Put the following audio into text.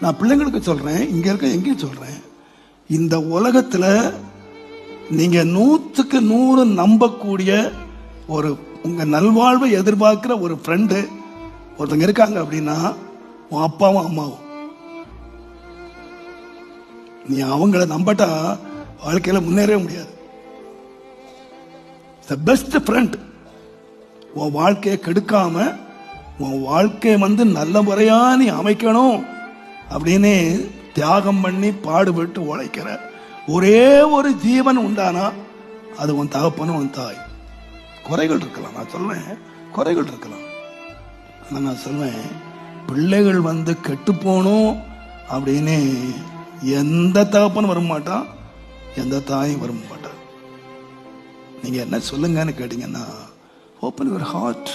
நான் பிள்ளைங்களுக்கு சொல்றேன், இங்க இருக்க எங்கேயும் சொல்றேன், இந்த உலகத்துல நீங்க 100க்கு 100 நம்பக்கூடிய ஒரு உங்க நல்வாழ்வை எதிர்பார்க்கிற ஒரு ஃப்ரெண்டு ஒருத்தங்க இருக்காங்க அப்படின்னா உன் அப்பாவும் அம்மாவும். நீ அவங்கள நம்பட்டா வாழ்க்கையில முன்னேறவே முடியாது. The best friend. உன் வாழ்க்கையை கெடுக்காம உன் வாழ்க்கையை நல்ல முறையா நீ அமைக்கணும் அப்படின்னு தியாகம் பண்ணி பாடுபட்டு உழைக்கிற ஒரே ஒரு ஜீவன் உண்டானா அது உன் தகப்பனும் உன் தாய். குறைகள் இருக்கலாம், நான் சொல்வேன், குறைகள் இருக்கலாம். ஆனா நான் சொல்வேன், பிள்ளைகள் கெட்டு போகணும் அப்படின்னு எந்த தகப்பனும் வர மாட்டான், எந்த தாயும் வர மாட்டான். நீங்க என்ன சொல்லுங்கன்னு கேட்டீங்கன்னா, ஓப்பன் யுவர் ஹார்ட்.